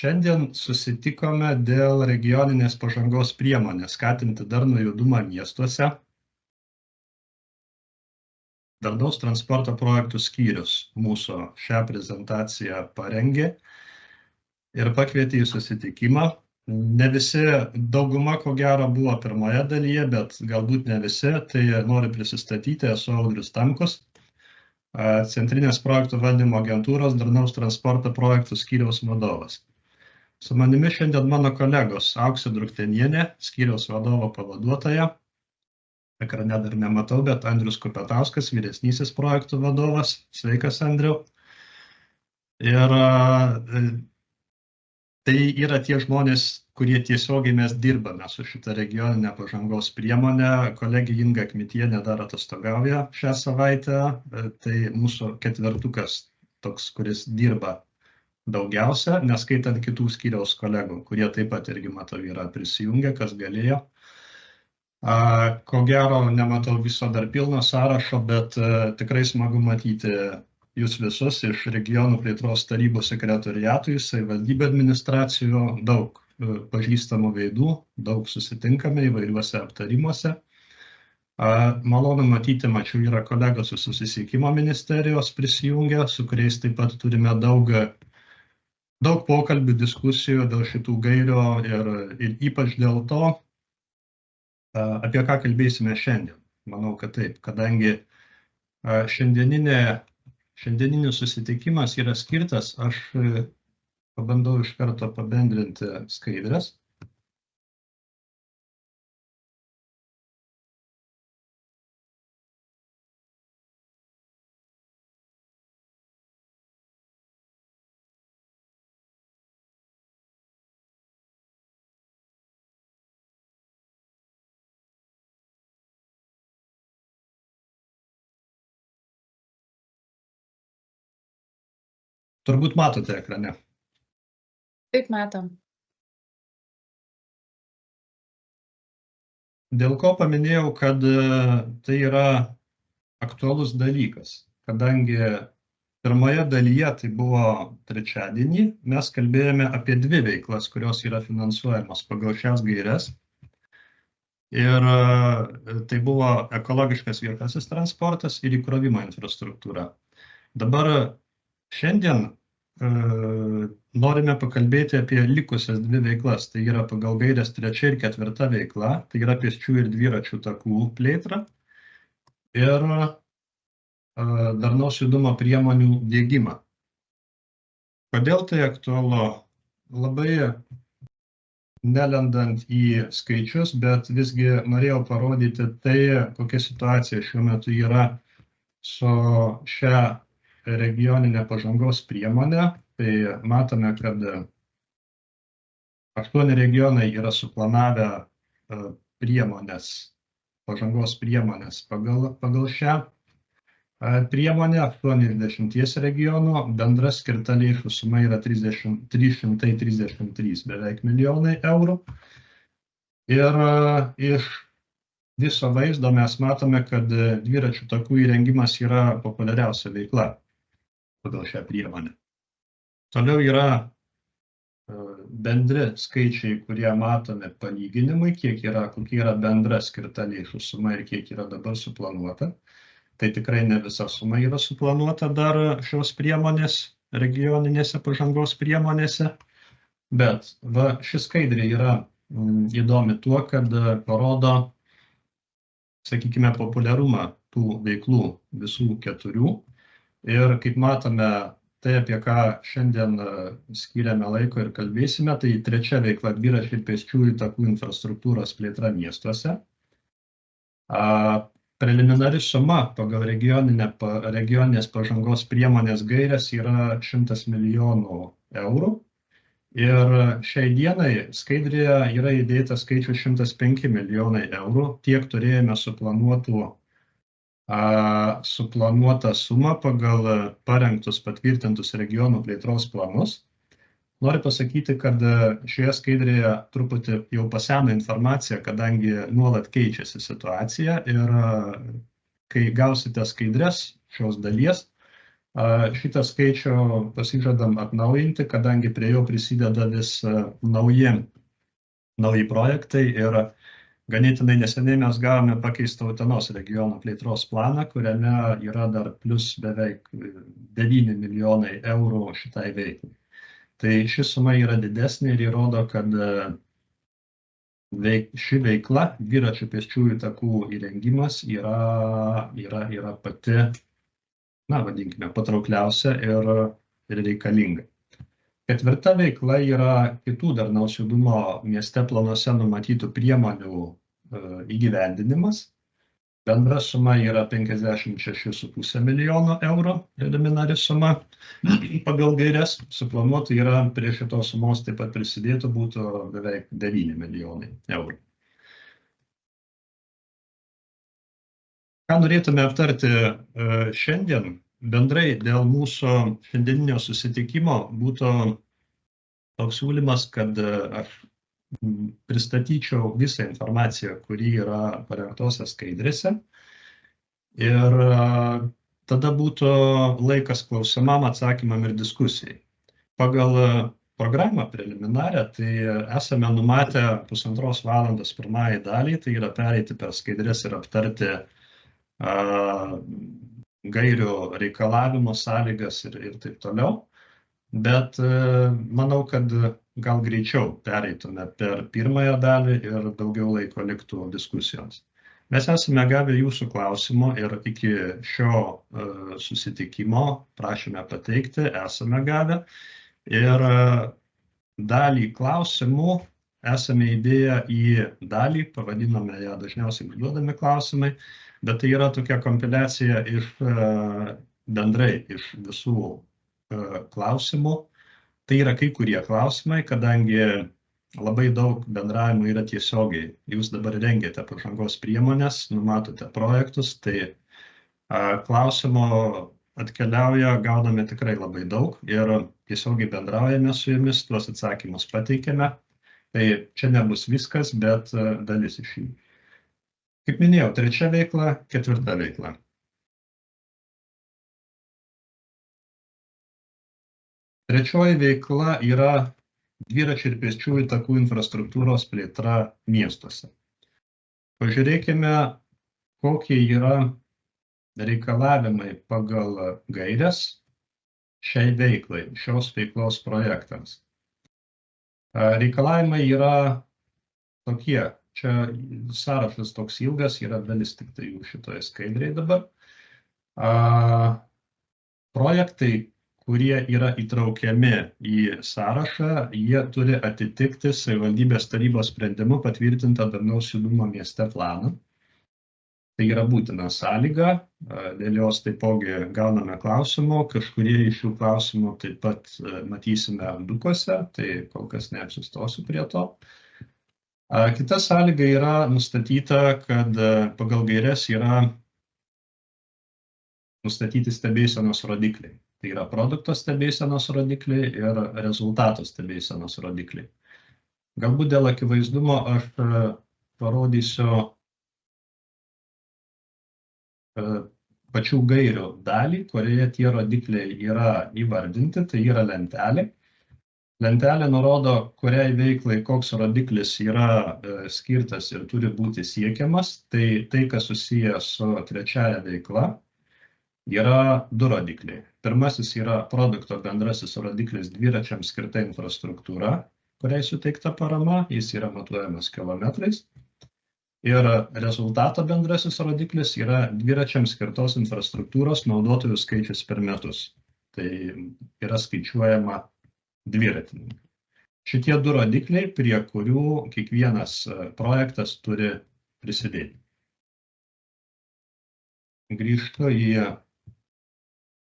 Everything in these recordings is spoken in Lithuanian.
Šiandien susitikome dėl regioninės pažangos priemonės skatinti darnų judumą miestuose. Darnaus transporto projektų skyrius mūsų šią prezentaciją parengė ir pakvietė į susitikimą. Ne visi, dauguma ko gero buvo pirmoje dalyje, bet galbūt ne visi, tai noriu prisistatyti, esu Audrius Tamkus, Centrinės projektų valdymo agentūros darnaus transporto projektų skyriaus vadovas. Su manimi šiandien mano kolegos Auksė Druktenienė, skyriaus vadovo pavaduotoja, ekrane dar nematau, bet Andrius Kupetauskas, vyresnysis projektų vadovas. Sveikas, Andriau. Ir tai yra tie žmonės, kurie tiesiogiai mes dirbame su šitą regioninę pažangos priemonę. Kolegė Inga Kmitienė dar atostogauja šią savaitę. Tai mūsų ketvertukas toks, kuris dirba daugiausia, neskaitant kitų skyriaus kolegų, kurie taip pat irgi, matau, yra prisijungę, kas galėjo. Ko gero, nematau viso dar pilno sąrašo, bet tikrai smagu matyti jūs visus iš regionų plėtros tarybų sekretoriatų, savivaldybių administracijų, daug pažįstamų veidų, daug susitinkame įvairiuose aptarimuose. Malonu matyti, mačiau, yra kolegos iš susisiekimo ministerijos prisijungę, su kuriais taip pat turime daug pokalbių, diskusijų dėl šitų gairių ir ypač dėl to, apie ką kalbėsime šiandien. Manau, kad taip, kadangi šiandieninis susitikimas yra skirtas, aš pabandau iš karto pabendrinti skaidres. Turbūt matote ekrane. Taip, matom. Dėl ko paminėjau, kad tai yra aktualus dalykas, kadangi pirmoje dalyje, tai buvo trečiadienį, mes kalbėjome apie dvi veiklas, kurios yra finansuojamos pagal šias gaires. Ir tai buvo ekologiškas viešasis transportas ir įkrovimo infrastruktūra. Dabar šiandien norime pakalbėti apie likusias dvi veiklas, tai yra pagal gaires 3 ir 4 veikla, tai yra pėsčiųjų ir dviračių takų plėtra ir darnaus judumo priemonių diegimą. Kodėl tai aktualu? Labai nelendant į skaičius, bet visgi norėjau parodyti tai, kokia situacija šiuo metu yra su šia regioninė pažangos priemonė. Tai matome, kad 8 regionai yra suplanavę pažangos priemonės pagal šią priemonę, 80 regionų, bendra skirta lėšų suma yra 333 beveik milijonai eurų. Ir iš viso vaizdo mes matome, kad dviračių takų įrengimas yra populiariausia veikla pagal šią priemonę. Toliau yra bendri skaičiai, kurie matome palyginimui, kokia yra bendra skirta lėšų suma ir kiek yra dabar suplanuota. Tai tikrai ne visa suma yra suplanuota dar šios priemonės regioninėse pažangos priemonėse, bet ši skaidrė yra įdomi tuo, kad parodo, sakykime, populiarumą tų veiklų visų 4. Ir kaip matome, tai apie ką šiandien skiriame laiko ir kalbėsime, tai 3 veikla dviračių ir pėsčiųjų takų infrastruktūros plėtra miestuose. Preliminari suma pagal regioninės pažangos priemonės gaires yra 100 milijonų eurų. Ir šiai dienai skaidrėje yra įdėta skaičių 105 milijonai eurų, tiek turėjome suplanuotą sumą pagal parengtus patvirtintus regionų plėtros planus. Noriu pasakyti, kad šioje skaidrėje truputį jau pasena informacija, kadangi nuolat keičiasi situacija ir kai gausite skaidres šios dalies, Šitą skaičių pasižadam atnaujinti, kadangi prie jo prisideda vis nauji projektai ir ganėtinai neseniai mes gavome pakeistą Utenos regiono plėtros planą, kuriame yra dar plus beveik 9 milijonai eurų šitai veiklai. Tai ši suma yra didesnė ir įrodo, kad ši veikla, dviračių pėsčiųjų takų įrengimas yra pati, vadinkime, patraukliausia ir reikalinga. Ketvirta veikla yra kitų darnaus judumo mieste planuose numatytų priemonių įgyvendinimas. Bendra suma yra 56,5 milijono eurų, preliminari suma. Pagal gaires suplanuotų yra prie šitos sumos taip pat prisidėtų būtų beveik 9 milijonai eurų. Ką norėtume aptarti šiandien? Bendrai dėl mūsų šiandieninio susitikimo būtų toks siūlymas, kad aš pristatyčiau visą informaciją, kuri yra parengtose skaidrėse. Ir tada būtų laikas klausimam, atsakymam ir diskusijai. Pagal programą preliminarią, tai esame numatę 1,5 valandos pirmąjį dalį, tai yra pereiti per skaidrės ir aptarti gairių reikalavimo sąlygas ir taip toliau. Bet manau, kad gal greičiau pereitume per pirmąją dalį ir daugiau laiko liktų diskusijoms. Mes esame gavę jūsų klausimų ir iki šio susitikimo prašėme pateikti, esame gavę. Ir dalį klausimų esame įdėję į dalį, pavadinome ją dažniausiai užduodami klausimai, bet tai yra tokia kompiliacija bendrai iš visų klausimų. Tai yra kai kurie klausimai, kadangi labai daug bendravimo yra tiesiogiai. Jūs dabar rengiate pažangos priemonės, numatote projektus, tai klausimo atkeliauja, gauname tikrai labai daug ir tiesiogiai bendraujame su jumis, tuos atsakymus pateikėme. Tai čia nebus viskas, bet dalis iš jų. Kaip minėjau, trečia veikla, ketvirta veikla. Trečioji veikla yra dviračių ir pėsčiųjų takų infrastruktūros plėtra miestuose. Pažiūrėkime, kokie yra reikalavimai pagal gairias šiai veiklai, šios veiklos projektams. Reikalavimai yra tokie, čia sąrašas toks ilgas, yra dalis tik tai jų šitoje skaidrėje dabar. Projektai, kurie yra įtraukiami į sąrašą, jie turi atitikti savivaldybės tarybos sprendimu patvirtintą darnaus judumo mieste planą. Tai yra būtina sąlyga, dėl jos taipogi gauname klausimų, kažkurie iš šių klausimų taip pat matysime dukuose, tai kol kas neapsistosiu prie to. Kita sąlyga yra nustatyta, kad pagal gaires yra nustatyti stebėsenos rodikliai. Tai yra produkto stebėsenos rodikliai ir rezultato stebėsenos rodikliai. Galbūt dėl akivaizdumo aš parodysiu pačių gairių dalį, kurioje tie rodikliai yra įvardinti, tai yra lentelė. Lentelė nurodo, kuriai veiklai koks rodiklis yra skirtas ir turi būti siekiamas. Tai kas susiję su trečiaja veikla, yra du rodikliai. Pirmasis yra produkto bendrasis rodiklis dviračiams skirta infrastruktūra, kuriai suteikta parama, jis yra matuojamas kilometrais. Ir rezultato bendrasis rodiklis yra dviračiams skirtos infrastruktūros naudotojų skaičius per metus. Tai yra skaičiuojama dviratininkai. Šitie du rodikliai, prie kurių kiekvienas projektas turi prisidėti. Grįžtu į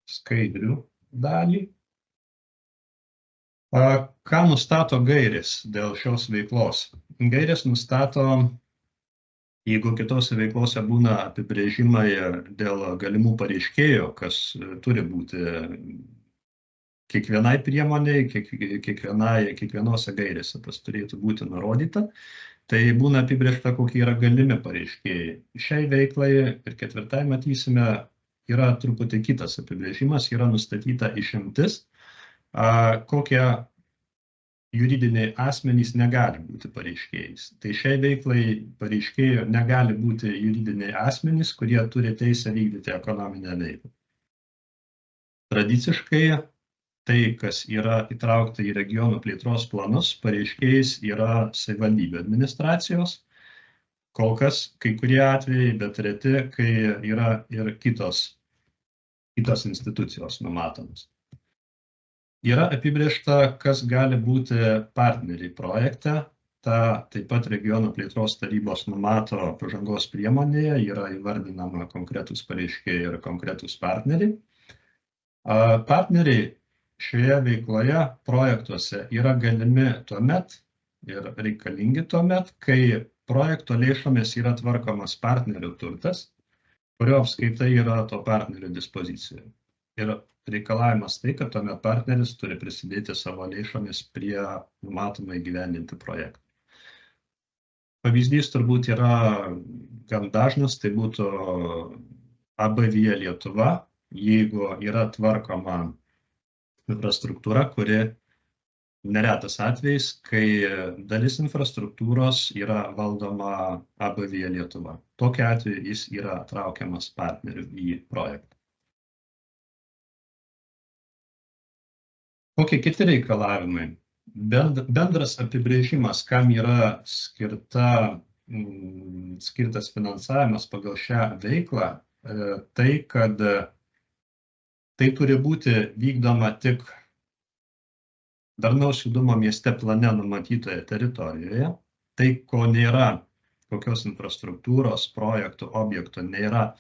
skaidrių dalį. Ką nustato gairės dėl šios veiklos? Gairės nustato, jeigu kitose veiklose būna apibrėžimai dėl galimų pareiškėjų, kas turi būti kiekvienai priemoniai, kiekvienose gairėse tas turėtų būti nurodyta, tai būna apibrėžta, kokie yra galimi pareiškėjai. Šiai veiklai ir ketvirtai matysime, yra truputį kitas apibrėžimas, yra nustatyta išimtis, kokie juridiniai asmenys negali būti pareiškėjais. Tai šiai veiklai pareiškėjų negali būti juridiniai asmenys, kurie turi teisę vykdyti ekonominę veiklą. Tradiciškai tai, kas yra įtraukta į regionų plėtros planus, pareiškėjais yra savivaldybių administracijos. Kol kas kai kurie atvejai, bet reti, kai yra ir kitos institucijos numatomas. Yra apibrėžta, kas gali būti partneriai projekte. Ta taip pat regionų plėtros tarybos numato pažangos priemonėje, yra įvardinama konkretus pareiškėjai ir konkretus partneriai. Partneriai šioje veikloje projektuose yra galimi tuomet ir reikalingi tuomet, kai projekto lėšomis yra tvarkomas partnerių turtas, kurio apskaitai yra to partnerio dispozicijoje. Ir reikalavimas tai, kad tuomet partneris turi prisidėti savo lėšomis prie numatomai įgyvendinti projektą. Pavyzdys turbūt yra gan dažnas, tai būtų AB Via Lietuva, jeigu yra tvarkoma infrastruktūra, kuri neretas atvejis, kai dalis infrastruktūros yra valdoma AB Via Lietuva. Tokiu atveju jis yra traukiamas partnerių į projektą. Kokie kiti reikalavimai? Bendras apibrėžimas, kam yra skirtas finansavimas pagal šią veiklą, tai, kad tai turi būti vykdoma tik darnaus judumo mieste plane numatytoje teritorijoje. Tai, ko nėra, kokios infrastruktūros, projektų, objektų nėra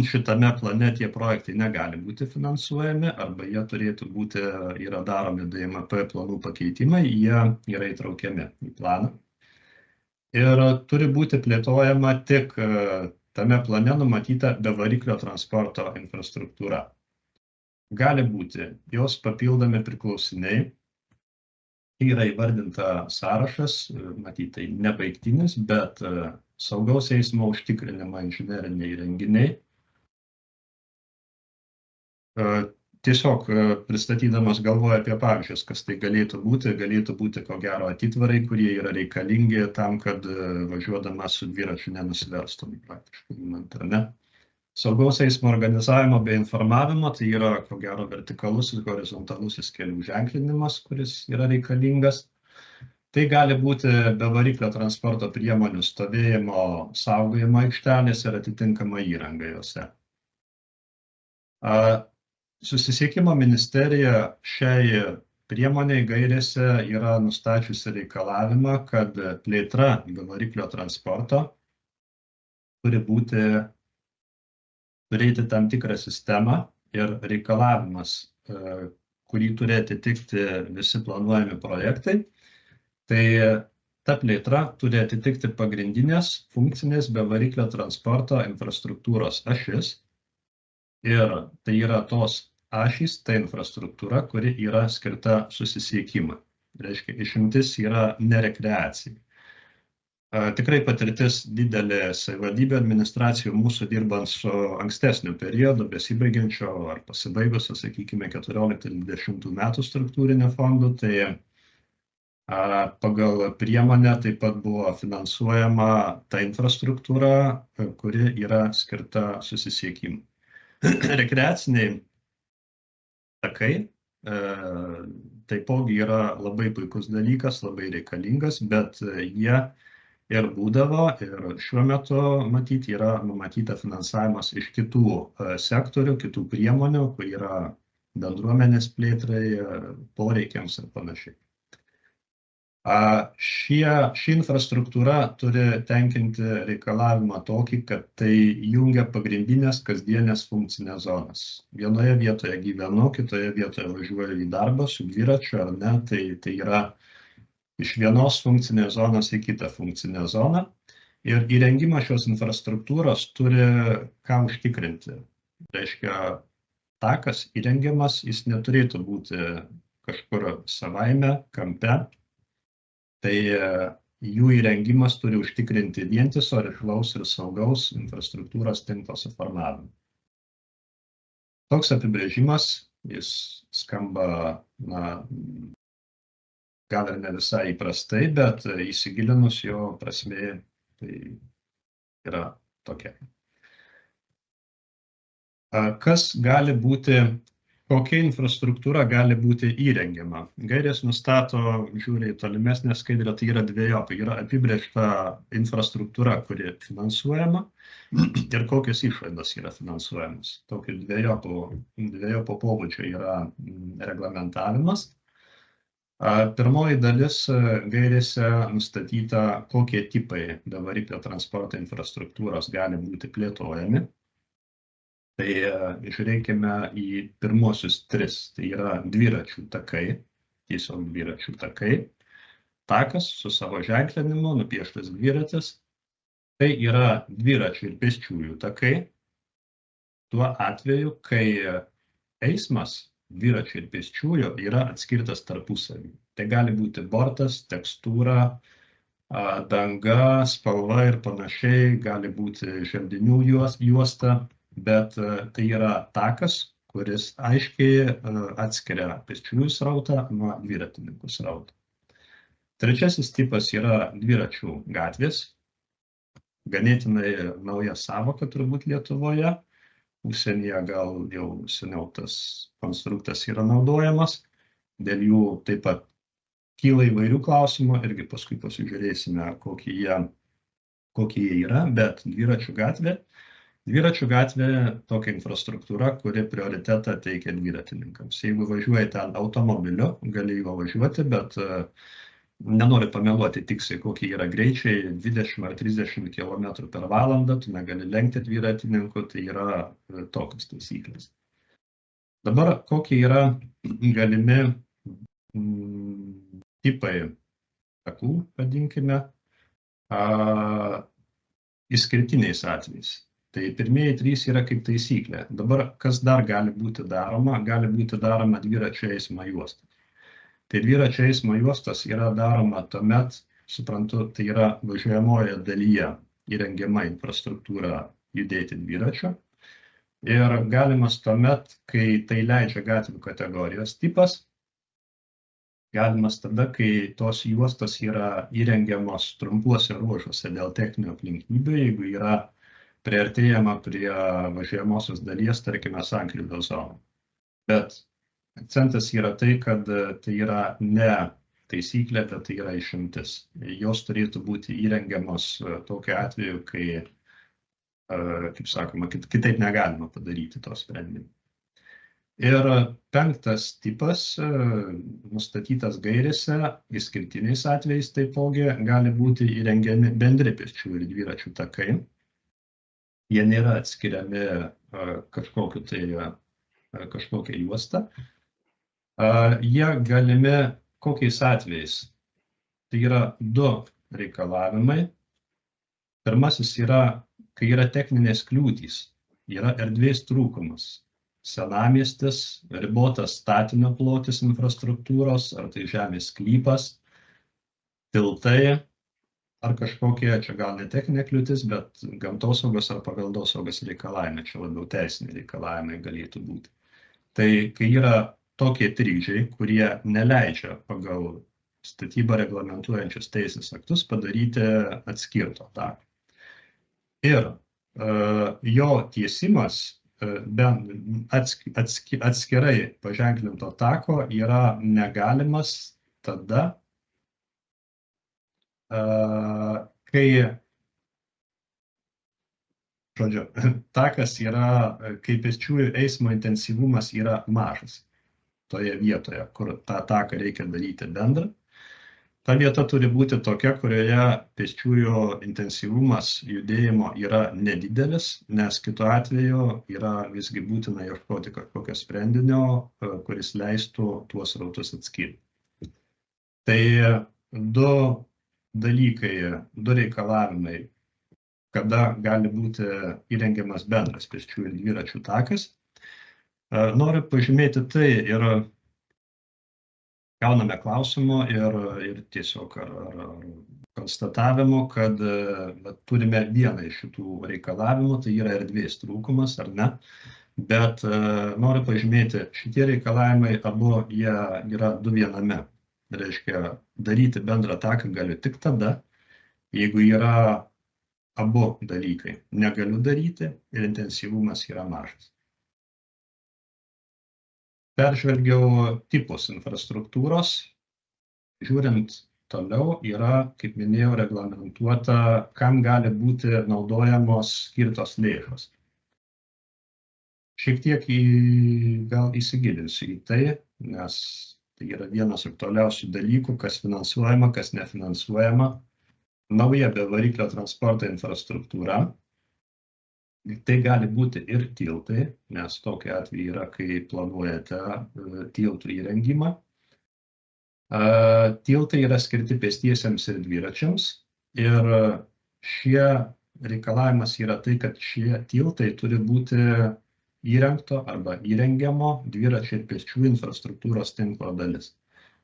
šitame plane, tie projektai negali būti finansuojami, arba jie turėtų būti, yra daromi DMP planų pakeitimai, jie yra įtraukiami į planą. Ir turi būti plėtojama tik tame plane numatyta bevariklio transporto infrastruktūra. Gali būti jos papildomi priklausiniai. Yra įvardinta sąrašas, matytai nebaigtinis, bet saugaus eismo užtikrinimo inžineriniai įrenginiai. Tiesiog pristatydamas galvoju apie pavyzdžius, kas tai galėtų būti ko gero atitvarai, kurie yra reikalingi tam, kad važiuodamas su dviračiu nenusiverstum praktiškai. Saugaus eismo organizavimo bei informavimo, tai yra ko gero vertikalus ir horizontalusis kelių ženklinimas, kuris yra reikalingas. Tai gali būti bevariklio transporto priemonių stovėjimo saugojimo aikštelės ir atitinkama įranga jose. Susisiekimo ministerija šiai priemoniai gairėse yra nustačiusi reikalavimą, kad plėtra bevariklio transporto turi turėti tam tikrą sistemą ir reikalavimas, kurį turi atitikti visi planuojami projektai, tai ta plėtra turi atitikti pagrindinės funkcinės bevariklio transporto infrastruktūros ašis. Ir tai yra tos ašys, ta infrastruktūra, kuri yra skirta susisiekimui. Reiškia, išimtis yra ne rekreacijai. Tikrai patirtis didelė savivaldybių administracijų mūsų dirbant su ankstesniu periodu, besibaigiančio ar pasibaigusio, sakykime, 14-20 metų struktūrinio fondų, tai pagal priemonę taip pat buvo finansuojama ta infrastruktūra, kuri yra skirta susisiekimui. Rekreaciniai takai taipogi yra labai puikus dalykas, labai reikalingas, bet jie ir būdavo, ir šiuo metu matyti yra numatyta finansavimas iš kitų sektorių, kitų priemonių, kur yra bendruomenės plėtrai, poreikiams ir panašiai. Ši infrastruktūra turi tenkinti reikalavimą tokį, kad tai jungia pagrindinės kasdienės funkcinės zonas. Vienoje vietoje gyvenu, kitoje vietoje važiuoju į darbą su dviračiu ar ne, tai yra iš vienos funkcinės zonos į kitą funkcinę zoną. Ir įrengimas šios infrastruktūros turi ką užtikrinti. Reiškia, takas įrengiamas, jis neturėtų būti kažkur savaime, kampe. Tai jų įrengimas turi užtikrinti vientiso, rišlaus ir saugaus infrastruktūros tinklo suformavimą. Toks apibrėžimas, jis skamba, gal ir ne visai įprastai, bet įsigilinus jo prasmė, tai yra tokia. Kas gali būti, kokia infrastruktūra gali būti įrengiama? Gairės nustato, žiūri į tolimesnę skaidrę, tai yra dvejopai. Yra apibrėžta infrastruktūra, kuri finansuojama ir kokios išlaidos yra finansuojamos. Tokio dvejopo pobūdžio yra reglamentavimas. Pirmoji dalis gairėse nustatyta, kokie tipai bevariklio transporto infrastruktūros gali būti plėtojami. Tai žiūrėkime į pirmosius 3, tai yra dviračių takai, tiesiog dviračių takai, takas su savo ženklinimu, nupieštas dviratis, tai yra dviračių ir pėsčiųjų takai, tuo atveju, kai eismas dviračių ir pėsčiųjų yra atskirtas tarpusavį. Tai gali būti bortas, tekstūra, danga, spalva ir panašiai, gali būti želdinių juosta, bet tai yra takas, kuris aiškiai atskiria pėsčiųjų srautą nuo dviratininkų srautą. Trečiasis tipas yra dviračių gatvės. Ganėtinai nauja sąvoka turbūt Lietuvoje. Užsienyje gal jau seniau tas konstruktas yra naudojamas. Dėl jų taip pat kyla įvairių klausimų, irgi paskui pasižiūrėsime, kokie jie yra, bet Dviračių gatvė tokia infrastruktūra, kuri prioritetą teikia dviratininkams. Jeigu važiuoji ten automobiliu, gali juo važiuoti, bet nenori pameluoti tiksliai, kokie yra greičiai, 20 ar 30 km per valandą, tu negali lenkti dviratininkų, tai yra tokios taisyklės. Dabar kokie yra galimi tipai takų, vadinkime, išskirtiniais atvejais. Tai pirmieji 3 yra kaip taisyklė. Dabar kas dar gali būti daroma? Gali būti daroma dviračio eismo juostas. Tai dviračio eismo juostas yra daroma tuomet, suprantu, tai yra važiuojamoje dalyje įrengiama infrastruktūra judėti dviračio. Ir galimas tuomet, kai tai leidžia gatvių kategorijos tipas, galimas tada, kai tos juostos yra įrengiamos trumpuose ruožuose dėl techninių aplinkybių, jeigu yra priartėjama prie važiuojamosios dalies, tarkime, sankryžos zoną. Bet akcentas yra tai, kad tai yra ne taisyklė, bet tai yra išimtis. Jos turėtų būti įrengiamos tokiu atveju, kai, kaip sakoma, kitaip negalima padaryti to sprendimo. Ir 5 tipas, nustatytas gairėse, išskirtiniais atvejais taipogi gali būti įrengiami bendri pėsčiųjų ir dviračių takai. Jie nėra atskiriami kažkokią juostą. Jie galimi kokiais atvejais. Tai yra 2 reikalavimai. Pirmasis yra, kai yra techninės kliūtys, yra erdvės trūkumas. Senamiestis, ribotas statinio plotis infrastruktūros, ar tai žemės sklypas, tiltai, ar kažkokie, čia gal ne techninė kliūtis, bet gamtosaugos ar paveldosaugos reikalavimai, čia labiau teisiniai reikalavimai galėtų būti. Tai kai yra tokie trikdžiai, kurie neleidžia pagal statybą reglamentuojančius teisės aktus padaryti atskirto taką. Ir jo tiesimas atskirai paženklinto tako yra negalimas tada, kai, žodžiu, takas yra, kai pėsčiųjų eismo intensyvumas yra mažas toje vietoje, kur tą taką reikia daryti bendrą. Ta vieta turi būti tokia, kurioje pėsčiųjų intensyvumas judėjimo yra nedidelis, nes kitu atveju yra visgi būtina ieškoti kažkokio sprendinio, kuris leistų tuos srautus atskirti. Tai 2 dalykai, 2 reikalavimai, kada gali būti įrengiamas bendras pėsčiųjų ir dviračių takas. Noriu pažymėti tai ir gauname klausimų ir tiesiog ar konstatavimo, kad turime vieną iš šitų reikalavimų, tai yra erdvės trūkumas ar ne. Bet noriu pažymėti, šitie reikalavimai abu jie yra du viename. Reiškia, daryti bendrą taką galiu tik tada, jeigu yra abu dalykai. Negaliu daryti ir intensyvumas yra mažas. Peržvelgiau tipus infrastruktūros. Žiūrint toliau yra, kaip minėjau, reglamentuota, kam gali būti naudojamos skirtos lėšos. Šiek tiek gal įsigilinsiu į tai, nes tai yra vienas aktualiausių dalykų, kas finansuojama, kas nefinansuojama. Nauja be variklio transporto infrastruktūra. Tai gali būti ir tiltai, nes tokia atveju yra, kai planuojate tiltų įrengimą. Tiltai yra skirti pėstiesiems ir dviračiams ir šie reikalavimas yra tai, kad šie tiltai turi būti įrengto arba įrengiamo dviračių ir pėsčiųjų infrastruktūros tinklo dalis.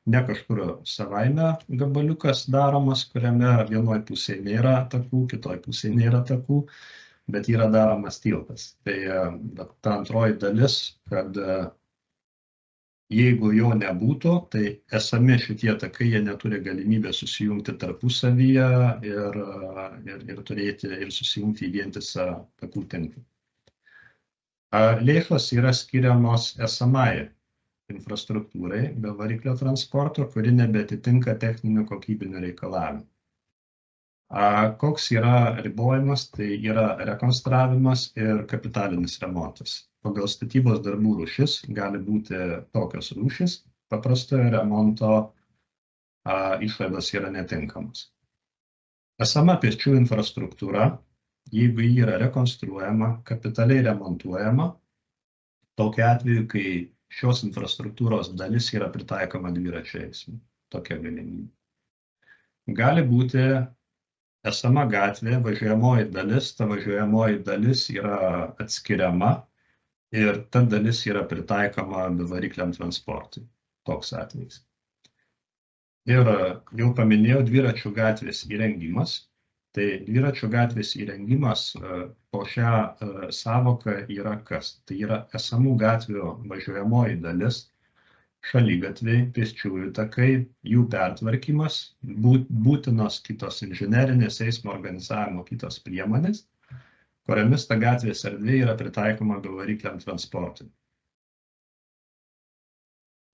Ne kažkur savaime gabaliukas daromas, kuriame vienoj pusėje nėra takų, kitoj pusėje nėra takų, bet yra daromas tiltas. Tai ta antroji dalis, kad jeigu jo nebūtų, tai esami šitie takai, jie neturi galimybę susijungti tarpusavyje ir turėti ir susijungti į vientisą takų tinklą. Lėšos yra skiriamos esamai infrastruktūrai be variklio transporto, kuri nebeatitinka techninių kokybinių reikalavimų. Koks yra ribojimas, tai yra rekonstravimas ir kapitalinis remontas. Pagal statybos darbų rūšis gali būti tokios rūšis, paprastojo remonto išlaidos yra netinkamos. Esama pėsčiųjų infrastruktūra, jeigu ji yra rekonstruojama, kapitaliai remontuojama, tokia atveju, kai šios infrastruktūros dalis yra pritaikoma dviračių eismui. Tokia galimybė. Gali būti esama gatvė, važiuojamoji dalis, ta važiuojamoji dalis yra atskiriama ir ta dalis yra pritaikoma bevarikliam transportui. Toks atvejis. Ir jau paminėjau dviračių gatvės įrengimas. Tai dviračių gatvės įrengimas po šią savoką yra kas? Tai yra esamų gatvių važiuojamoji dalis, šaligatviai, pėsčiųjų takai, jų pertvarkymas, būtinos kitos inžinerinės eismo organizavimo kitos priemonės, kuriomis ta gatvės erdvė yra pritaikoma bevarikliam transportui.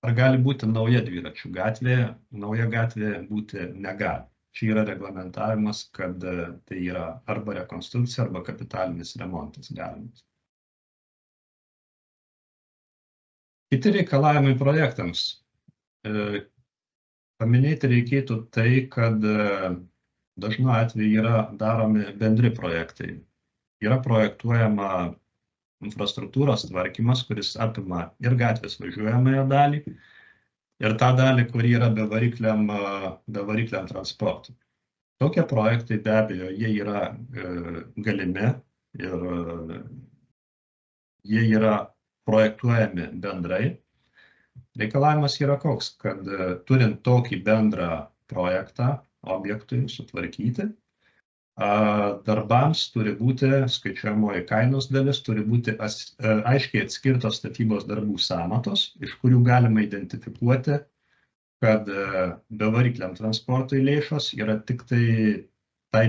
Ar gali būti nauja dviračių gatvė? Nauja gatvė būti negali. Čia yra reglamentavimas, kad tai yra arba rekonstrukcija, arba kapitalinis remontas galimas. Kiti reikalavimai projektams. Paminėti reikėtų tai, kad dažnu atveju yra daromi bendri projektai. Yra projektuojama infrastruktūros tvarkymas, kuris apima ir gatvės važiuojamąją dalį, ir tą dalį, kuri yra bevarikliam transportui. Tokie projektai be abejo, jie yra galimi ir jie yra projektuojami bendrai. Reikalavimas yra koks, kad turint tokį bendrą projektą objektui sutvarkyti, darbams turi būti skaičiuojamoji kainos dalis, turi būti aiškiai atskirtos statybos darbų sąmatos, iš kurių galima identifikuoti, kad bevarikliam transportui lėšos yra tik tai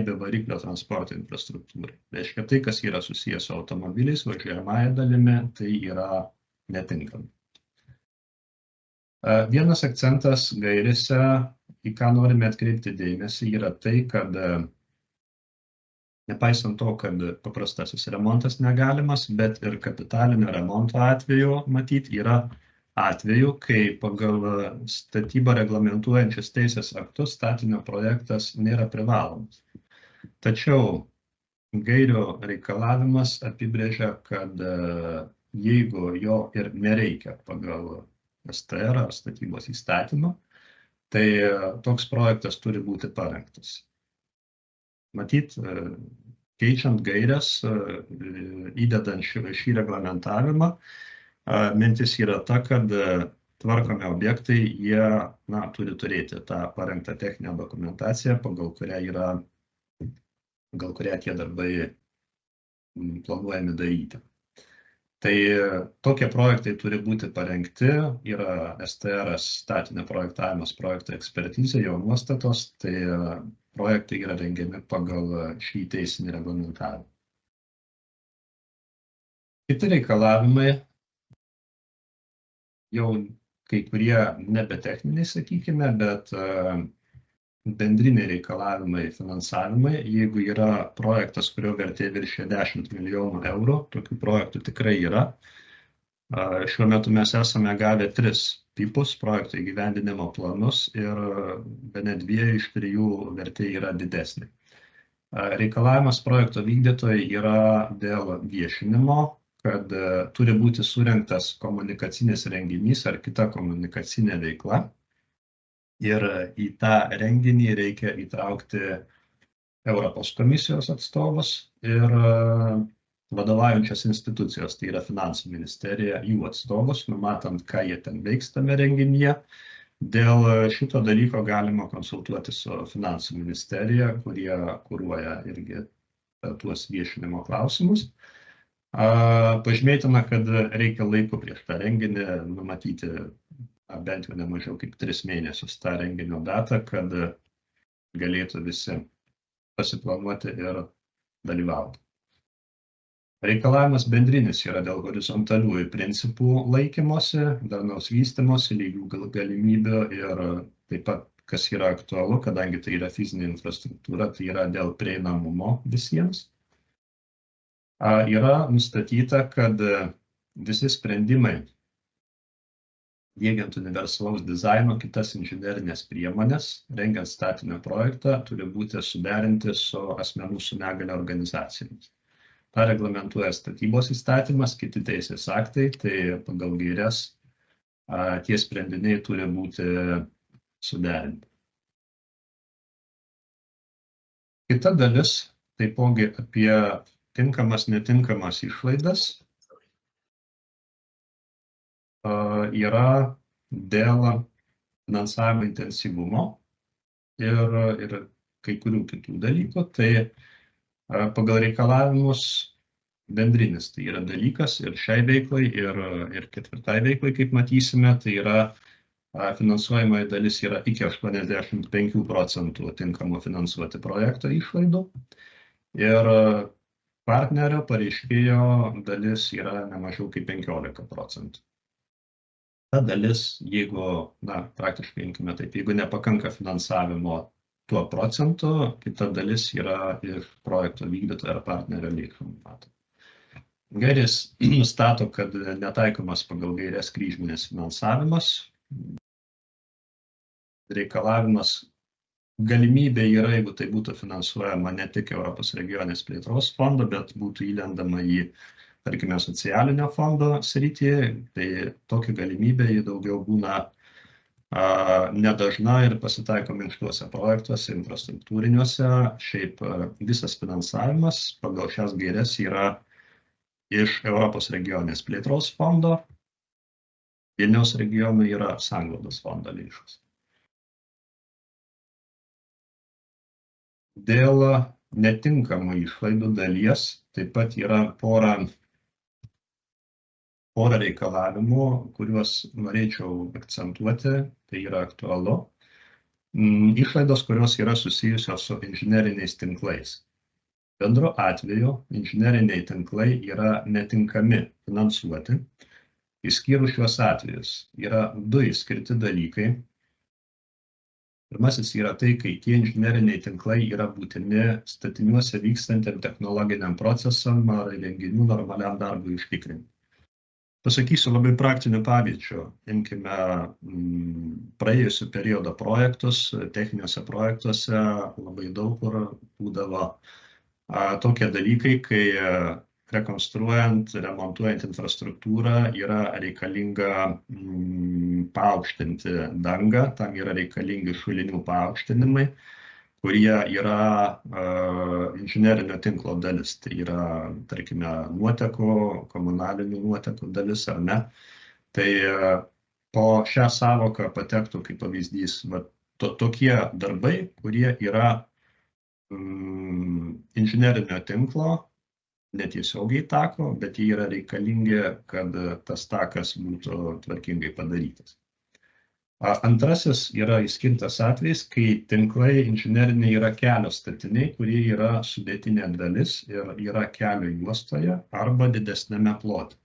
bevariklio transporto infrastruktūrai. Reiškia, tai, kas yra susijęs su automobiliais, važiuojamąja dalimi, tai yra netinkama. Vienas akcentas gairėse, į ką norime atkreipti dėmesį, yra tai, kad nepaisant to, kad paprastasis remontas negalimas, bet ir kapitalinio remonto atveju, matyt, yra atveju, kai pagal statybą reglamentuojančius teisės aktus statinio projektas nėra privalomas. Tačiau gairių reikalavimas apibrėžia, kad jeigu jo ir nereikia pagal STR ar statybos įstatymą, tai toks projektas turi būti parengtas. Matyt, keičiant gairias, įdedant šį reglamentavimą, mintis yra ta, kad tvarkomi objektai, jie turi turėti tą parengtą techninę dokumentaciją, pagal kurią tie darbai planuojami daryti. Tai tokie projektai turi būti parengti, yra STR, statinio projektavimas, projekto ekspertizė, jo nuostatos, tai projektai yra rengiami pagal šį teisinį reglamentavimą. Kiti reikalavimai, jau kai kurie nebe techniniai, sakykime, bet bendriniai reikalavimai finansavimai, jeigu yra projektas, kurio vertė viršė 10 milijonų eurų, tokių projektų tikrai yra. Šiuo metu mes esame gavę 3 tipus projektų įgyvendinimo planus ir bene 2 iš 3 vertė yra didesnė. Reikalavimas projekto vykdytojai yra dėl viešinimo, kad turi būti surengtas komunikacinis renginys ar kita komunikacinė veikla. Ir į tą renginį reikia įtraukti Europos komisijos atstovus ir vadovaujančios institucijos, tai yra Finansų ministerija, jų atstovus, numatant, ką jie ten veiks tame renginyje. Dėl šito dalyko galima konsultuoti su Finansų ministerija, kurie kuruoja irgi tuos viešinimo klausimus. Pažymėtina, kad reikia laiku prieš tą renginį numatyti bent jau ne mažiau kaip 3 mėnesius tą renginio datą, kad galėtų visi pasiplanuoti ir dalyvauti. Reikalavimas bendrinis yra dėl horizontaliųjų principų laikymosi, darnaus vystymosi, lygių galimybių ir taip pat, kas yra aktualu, kadangi tai yra fizinė infrastruktūra, tai yra dėl prieinamumo visiems. Yra nustatyta, kad visi sprendimai, diegiant universalaus dizaino, kitas inžinerinės priemonės, rengiant statinio projektą, turi būti suderinti su asmenų su negalia organizacijomis. Ta reglamentuoja statybos įstatymas, kiti teisės aktai, tai pagal gaires tie sprendiniai turi būti suderinti. Kita dalis, taipogi apie tinkamas, netinkamas išlaidas, yra dėl finansavimo intensyvumo ir kai kurių kitų dalykų. Tai pagal reikalavimus bendrinis tai yra dalykas ir šiai veiklai, ir ketvirtai veiklai, kaip matysime, tai yra finansuojamoji dalis yra iki 85% tinkamo finansuoti projekto išlaidų ir partnerio pareiškėjo dalis yra ne mažiau kaip 15%. Ta dalis, jeigu, praktiškai imkime taip, jeigu nepakanka finansavimo tuo procentu, kita dalis yra iš projekto vykdytojo ar partnerio lėšų. Gairės nustato, kad netaikomas pagal gairės kryžminės finansavimas. Reikalavimas galimybė yra, jeigu tai būtų finansuojama ne tik Europos regionės plėtros fondo, bet būtų įlendama į, tarkime, socialinio fondo sritį, tai tokia galimybė jį daugiau būna nedažna ir pasitaiko minkštuose projektuose, infrastruktūriniuose. Šiaip visas finansavimas pagal šias gaires yra iš Europos regionės plėtros fondo, Vilniaus regionų yra sanglaudos fondo lėšos. Dėl netinkamų išlaidų dalies taip pat yra pora reikalavimų, kuriuos norėčiau akcentuoti, tai yra aktualu. Išlaidos, kurios yra susijusios su inžineriniais tinklais. Bendru atveju inžineriniai tinklai yra netinkami finansuoti. Išskyrus šiuos atvejus yra 2 išskirti dalykai. Pirmasis yra tai, kai tie inžineriniai tinklai yra būtini statiniuose vykstantiem technologiniam procesam ar įrenginių normaliam darbui užtikrinti. Pasakysiu labai praktinių pavyzdžių. Imkime praėjusių periodo projektus, techniniuose projektuose labai daug kur būdavo tokie dalykai, kai rekonstruojant, remontuojant infrastruktūrą yra reikalinga paaukštinti dangą, tam yra reikalingi šulinių paaukštinimai, kurie yra inžinerinio tinklo dalis. Tai yra, tarkime, nuotekų, komunalinių nuotekų dalis ar ne. Tai po šią savoką patektų kaip pavyzdys tokie darbai, kurie yra inžinerinio tinklo netiesiogiai tako, bet jie yra reikalingi, kad tas takas būtų tvarkingai padarytas. Antrasis yra išskirtas atvejs, kai tinklai inžineriniai yra kelio statiniai, kurie yra sudėtinė dalis ir yra kelio juostoje arba didesnėme plote.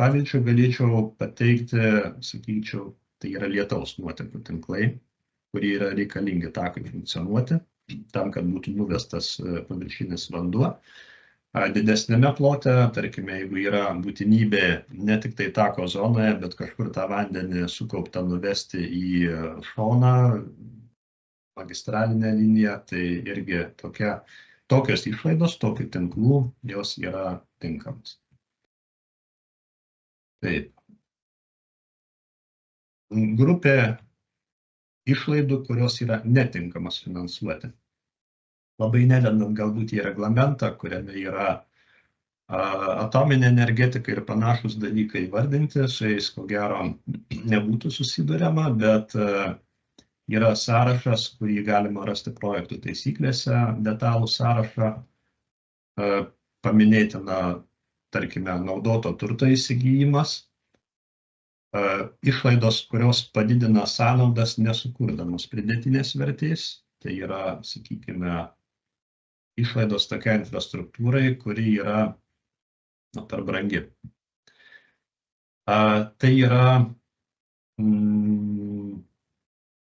Pavyzdžiui, galėčiau pateikti, sakyčiau, tai yra lietaus nuotekų tinklai, kurie yra reikalingi takui funkcionuoti, tam, kad būtų nuvestas paviršinis vanduo. Didesnėme plote, tarkime, jeigu yra būtinybė ne tik tai tako zonoje, bet kažkur tą vandenį sukauptą nuvesti į šoną, magistralinę liniją, tai irgi tokios išlaidos, tokių tinklų, jos yra tinkamos. Taip. Grupė išlaidų, kurios yra netinkamas finansuoti. Labai nelendant galbūt į reglamentą, kuriame yra atominė energetika ir panašus dalykai vardinti, su jais ko gero nebūtų susiduriama, bet yra sąrašas, kurį galima rasti projektų taisyklėse, detalų sąrašą, paminėtina, tarkime, naudoto turto įsigijimas, išlaidos, kurios padidina sąnaudas nesukurdamos pridėtinės vertės, tai yra, sakykime, išlaidos tokia infrastruktūrai, kuri yra per brangi. Tai yra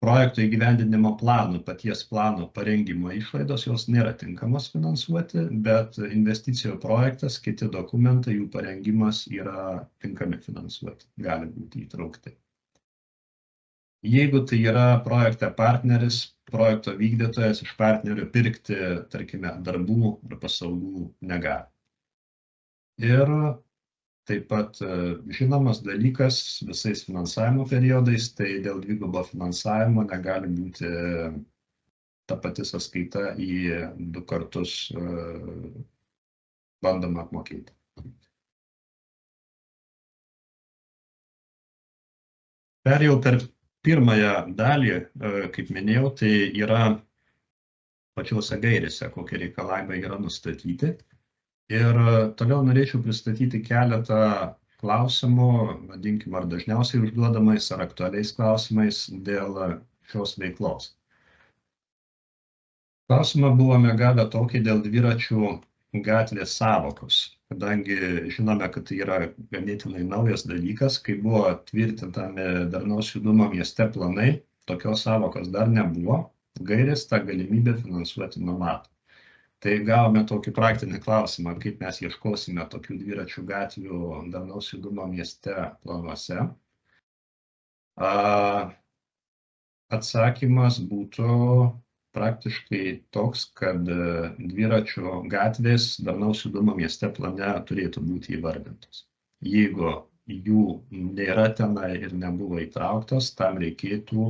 projekto įgyvendinimo plano, paties plano parengimo išlaidos, jos nėra tinkamos finansuoti, bet investicijų projektas, kiti dokumentai, jų parengimas yra tinkami finansuoti, gali būti įtraukti. Jeigu tai yra projekte partneris, projekto vykdytojas iš partnerių pirkti, tarkime, darbų ar paslaugų negali. Ir taip pat žinomas dalykas visais finansavimo periodais, tai dėl dvigubo finansavimo negali būti ta pati sąskaita į 2 kartus bandoma apmokėti. Perėjau per pirmąją dalį, kaip minėjau, tai yra pačiose gairėse, kokie reikalavimai yra nustatyti. Ir toliau norėčiau pristatyti keletą klausimų, vadinkime, ar dažniausiai užduodamais, ar aktualiais klausimais dėl šios veiklos. Klausimą buvome gavę tokį dėl dviračių gatvės sąvokos, kadangi žinome, kad tai yra ganėtinai naujas dalykas, kai buvo tvirtintami darnaus judumo mieste planai, tokios sąvokos dar nebuvo, gairės tą galimybę finansuoti numato. Tai gavome tokį praktinį klausimą, kaip mes ieškosime tokių dviračių gatvių darnaus judumo mieste planuose. Atsakymas būtų praktiškai toks, kad dviračių gatvės darnaus judumo mieste plane turėtų būti įvardintos. Jeigu jų nėra tenai ir nebuvo įtrauktos, tam reikėtų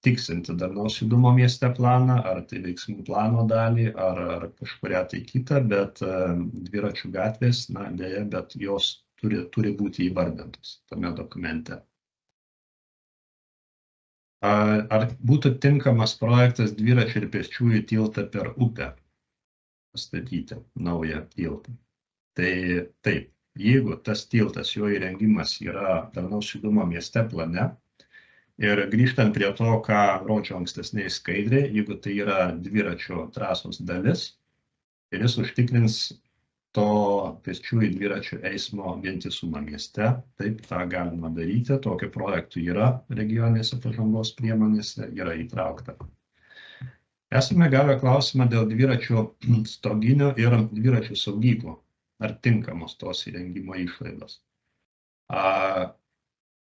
tiksinti darnaus judumo mieste planą, ar tai veiksmų plano dalį, ar kažkurią tai kitą, bet dviračių gatvės, na, dėja, bet jos turi būti įvardintos tame dokumente. Ar būtų tinkamas projektas dviračių ir pėsčiųjų tiltą per upę pastatyti naują tiltą? Tai taip, jeigu tas tiltas, jo įrengimas yra darnaus judumo mieste plane, ir grįžtant prie to, ką rodžiau ankstesnėje skaidrėje, jeigu tai yra dviračių trasos dalis, ir jis užtikrins to pėsčiųjų dviračių eismo vientisumą mieste, taip tą galima daryti, tokių projektų yra regioninėse pažangos priemonėse, yra įtraukta. Esame gavę klausimą dėl dviračių stoginių ir dviračių saugyklų, ar tinkamos tos įrengimo išlaidos.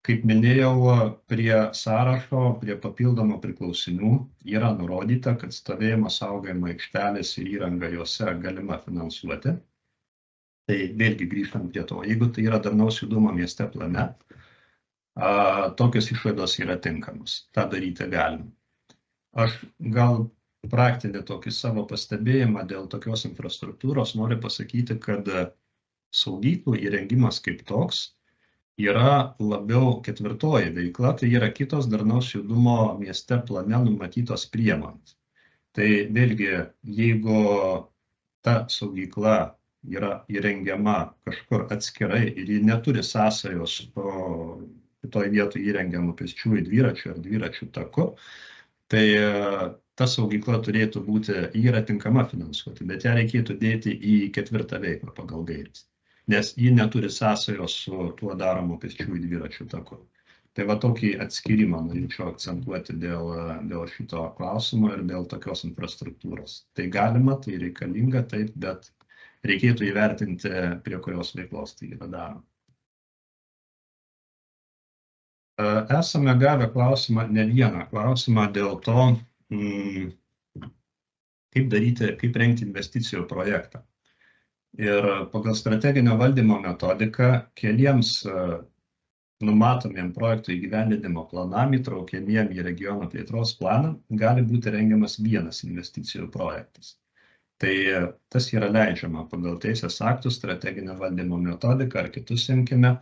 Kaip minėjau, prie sąrašo, prie papildomo priklausinių yra nurodyta, kad stovėjimo saugojimo aikštelės ir įranga juose galima finansuoti. Tai vėlgi grįžtant prie to, jeigu tai yra darnaus judumo mieste plane, tokios išlaidos yra tinkamos, tą daryti galima. Aš gal praktinį tokį savo pastebėjimą dėl tokios infrastruktūros noriu pasakyti, kad saugyklų įrengimas kaip toks yra labiau ketvirtoji veikla, tai yra kitos darnaus judumo mieste plane numatytos priemonės. Tai vėlgi, jeigu ta saugykla yra įrengiama kažkur atskirai ir ji neturi sąsajos su kitoje vietoje įrengiamų pėsčiųjų dviračių ar dviračių taku, tai ta saugykla turėtų būti, ji yra tinkama finansuoti, bet ją reikėtų dėti į 4. veiklą pagal gaires, nes ji neturi sąsajos su tuo daromu pėsčiųjų dviračių taku. Tai va tokį atskirimą norėčiau akcentuoti dėl šito klausimo ir dėl tokios infrastruktūros. Tai galima, tai reikalinga, taip, bet reikėtų įvertinti, prie kurios veiklos tai yra daroma. Esame gavę klausimą, ne vieną klausimą dėl to, kaip rengti investicijų projektą. Ir pagal strateginio valdymo metodiką keliems numatomiem projektų įgyvendinimo planam įtraukiamiem į regiono plėtros planą gali būti rengiamas vienas investicijų projektas. Tai tas yra leidžiama pagal teisės aktų, strateginio valdymo metodiką ar kitus imkime.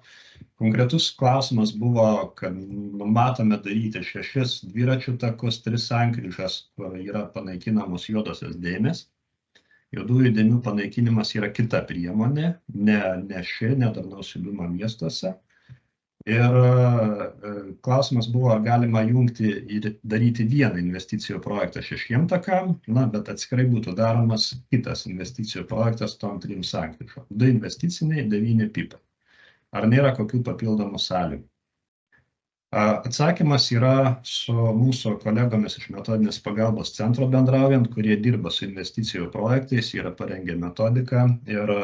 Konkretus klausimas buvo, kad numatome daryti 6 dviračių takus, 3 sankryžas, kur yra panaikinamos juodosios dėmės. Juodųjų dėmių panaikinimas yra kita priemonė, ne darnaus judumo miestuose. Ir klausimas buvo, ar galima jungti ir daryti vieną investicijų projektą 6 takam, bet atskirai būtų daromas kitas investicijų projektas tom 3 sankryžom. 2 investiciniai, 9 pipai. Ar nėra kokių papildomų sąlygų? Atsakymas yra su mūsų kolegomis iš metodinės pagalbos centro bendraujant, kurie dirba su investicijų projektais, yra parengę metodiką ir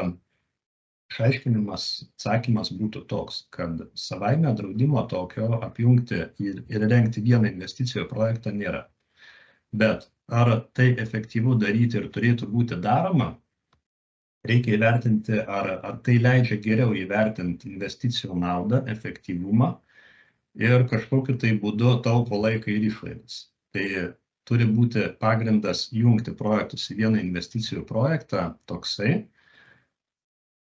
išaiškinimas, atsakymas būtų toks, kad savaime draudimo tokio apjungti ir rengti vieną investicijų projektą nėra. Bet ar tai efektyvu daryti ir turėtų būti daroma, reikia įvertinti, ar tai leidžia geriau įvertinti investicijų naudą, efektyvumą ir kažkokiu tai būdu taupo laiką ir išlaidas. Tai turi būti pagrindas jungti projektus į vieną investicijų projektą toksai,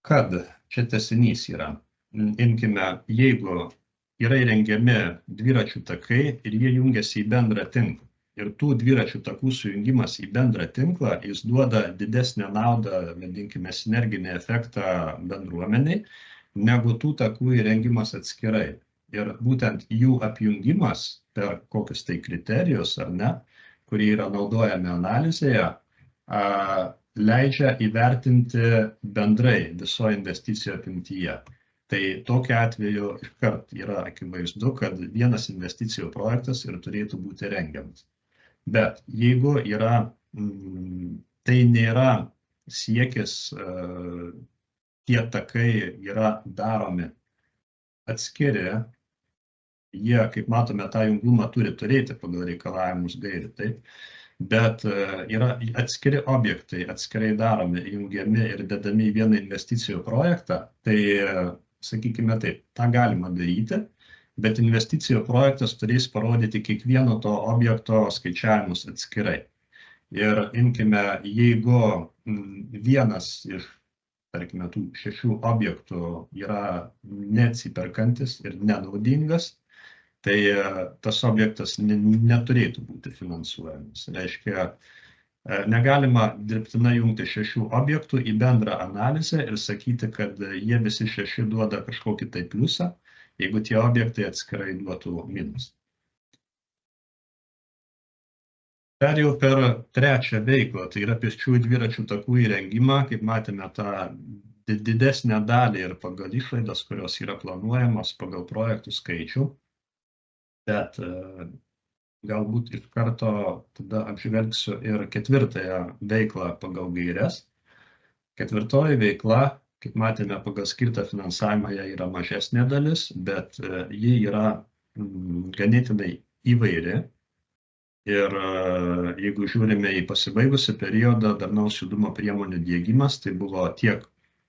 kad čia tęsinys yra. Imkime, jeigu yra įrengiami dviračių takai ir jie jungiasi į bendrą tinklą. Ir tų dviračių takų sujungimas į bendrą tinklą, jis duoda didesnę naudą, vadinkime, sinerginį efektą bendruomeniai, negu tų takų įrengimas atskirai. Ir būtent jų apjungimas per kokius tai kriterijus, ar ne, kurie yra naudojami analizėje, leidžia įvertinti bendrai viso investicijų apimtyje. Tai tokiu atveju iškart yra akivaizdu, kad vienas investicijų projektas ir turėtų būti rengiamas. Bet jeigu tai nėra siekis, tie takai yra daromi atskiri, jie, kaip matome, tą jungumą turi turėti pagal reikalavimus gairių, taip. Bet yra atskiri objektai, atskirai daromi, jungiami ir dedami į vieną investicijų projektą, tai, sakykime taip, tą galima daryti, bet investicijų projektas turės parodyti kiekvieno to objekto skaičiavimus atskirai. Ir imkime, jeigu vienas iš, tarkime, tų 6 objektų yra neatsiperkantis ir nenaudingas, tai tas objektas neturėtų būti finansuojamas. Reiškia, negalima dirbtinai jungti 6 objektų į bendrą analizę ir sakyti, kad jie visi 6 duoda kažkokį tai pliusą, jeigu tie objektai atskirai duotų minus. Perėjau per 3. veiklą, tai yra pėsčiųjų dviračių takų įrengimą, kaip matėme, tą didesnę dalį ir pagal išlaidas, kurios yra planuojamos pagal projektų skaičių. Bet galbūt iš karto tada apžvelgsiu ir 4. veiklą pagal gaires. 4. veikla, kaip matėme, pagal skirtą finansavimą yra mažesnė dalis, bet ji yra ganėtinai įvairi. Ir jeigu žiūrime į pasibaigusią periodą, darnaus judumo priemonių diegimas, tai buvo tiek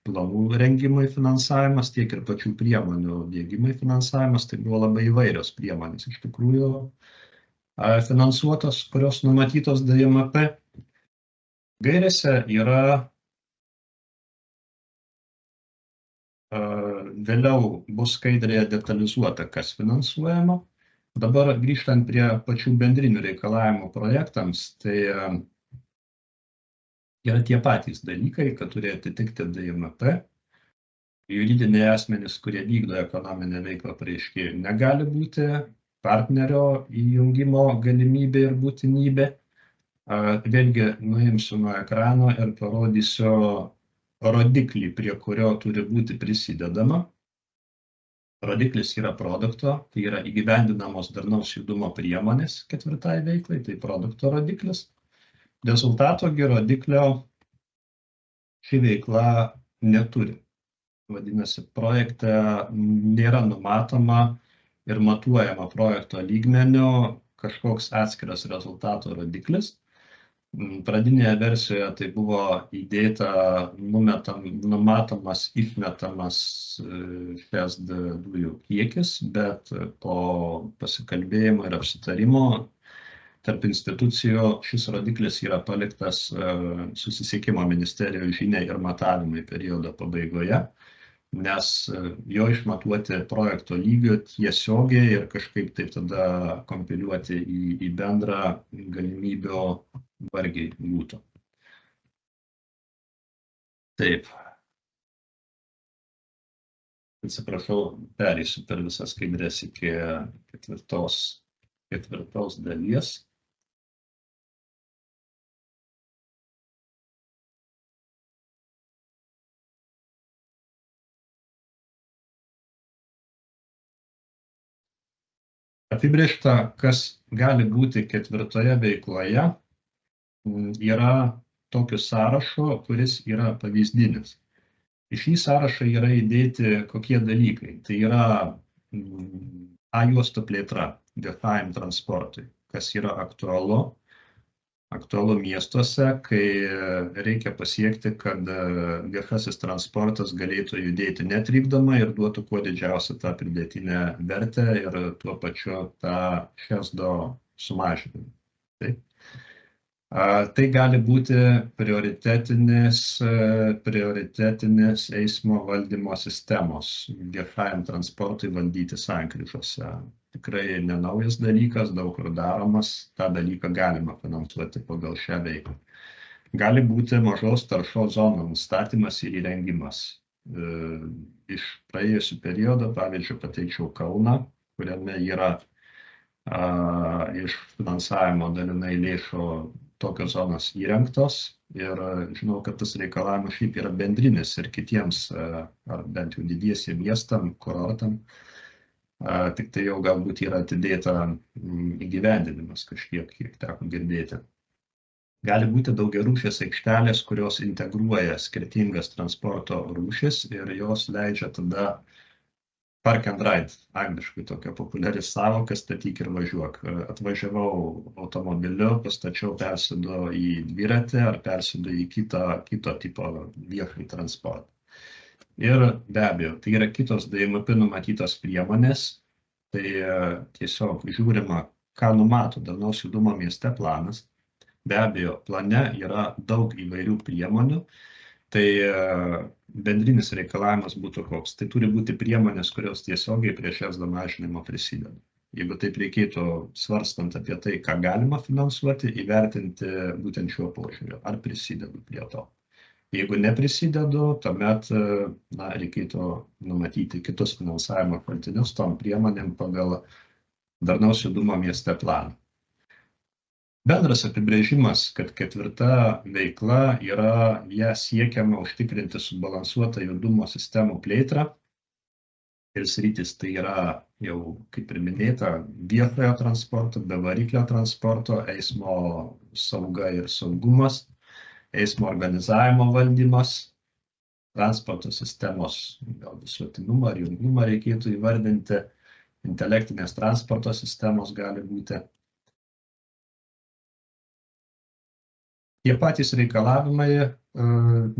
planų rengimui finansavimas, tiek ir pačių priemonių diegimui finansavimas, tai buvo labai įvairios priemonės iš tikrųjų finansuotos, kurios numatytos DMP. Gairėse yra vėliau bus skaidrėje detalizuota, kas finansuojama. Dabar grįžtant prie pačių bendrinių reikalavimų projektams, tai yra tie patys dalykai, kad turi atitikti DMP. Juridiniai asmenys, kurie vykdo ekonominę veiklą pareiškėjų, negali būti partnerio įjungimo galimybė ir būtinybė. Vėlgi nuimsiu nuo ekrano ir parodysiu rodiklį, prie kurio turi būti prisidedama. Rodiklis yra produkto, tai yra įgyvendinamos darnaus judumo priemonės ketvirtai veiklai, tai produkto rodiklis. Rezultatogi rodiklio ši veikla neturi. Vadinasi, projekte nėra numatoma ir matuojama projekto lygmeniu kažkoks atskiras rezultato rodiklis. Pradinėje versijoje tai buvo įdėta numatomas išmetamas FESD dujų kiekis, bet po pasikalbėjimo ir apsitarimo tarp institucijų šis rodiklis yra paliktas susisiekimo ministerijos žiniai ir matavimai periodo pabaigoje, nes jo išmatuoti projekto lygio tiesiogiai ir kažkaip tai tada kompiliuoti į bendrą galimybių vargiai būtų. Taip. Atsiprašau, pereisiu per visas skaidrės iki ketvirtos dalies. Apibrėžta, kas gali būti ketvirtoje veikloje, yra tokiu sąrašu, kuris yra pavyzdinis. Į šį sąrašą yra įdėti kokie dalykai. Tai yra A-juostų plėtra viešajam transportui, kas yra aktualu miestuose, kai reikia pasiekti, kad viešasis transportas galėtų judėti netrikdomai ir duotų kuo didžiausią tą pridėtinę vertę ir tuo pačiu tą FESDO sumažinimą. Taip. Tai gali būti prioritetinės eismo valdymo sistemos viešajam transportui valdyti sankryžose. Tikrai nenaujas dalykas, daug kur daromas, tą dalyką galima finansuoti pagal šią veiklą. Gali būti mažos taršos zonų nustatymas ir įrengimas. Iš praėjusių periodo, pavyzdžiui, pateikčiau Kauną, kuriame yra iš finansavimo dalinai lėšų tokios zonos įrengtos ir žinau, kad tas reikalavimas šiaip yra bendrinis ir kitiems, ar bent jau didiesiem miestam, kurortam, tik tai jau galbūt yra atidėta įgyvendinimas kažkiek, kiek teko girdėti. Gali būti daugiarūšės aikštelės, kurios integruoja skirtingas transporto rūšis ir jos leidžia tada park and ride, angliškai tokia populiari sąvoka, statyk ir važiuok. Atvažiavau automobiliu, pastačiau, persėdu į dviratį ar persėdu į kito tipo viešąjį transportą. Ir be abejo, tai yra kitos DMP numatytos priemonės, tai tiesiog žiūrima, ką numato darnaus judumo mieste planas. Be abejo, plane yra daug įvairių priemonių. Tai bendrinis reikalavimas būtų koks. Tai turi būti priemonės, kurios tiesiogiai prie FESDO mažinimo prisideda. Jeigu taip reikėtų, svarstant apie tai, ką galima finansuoti, įvertinti būtent šiuo požiūriu, ar prisidedu prie to. Jeigu neprisidedu, tuomet reikėtų numatyti kitus finansavimo šaltinius tom priemonėm pagal darnaus judumo mieste planą. Bendras apibrėžimas, kad ketvirta veikla yra ją siekiama užtikrinti subalansuotą judumo sistemų plėtrą. Ir sritis tai yra jau, kaip ir minėta, viešojo transporto, be variklio transporto, eismo sauga ir saugumas, eismo organizavimo valdymas, transporto sistemos gal visuotinumą ar junglumą reikėtų įvardinti, intelektinės transporto sistemos gali būti. Tie patys reikalavimai,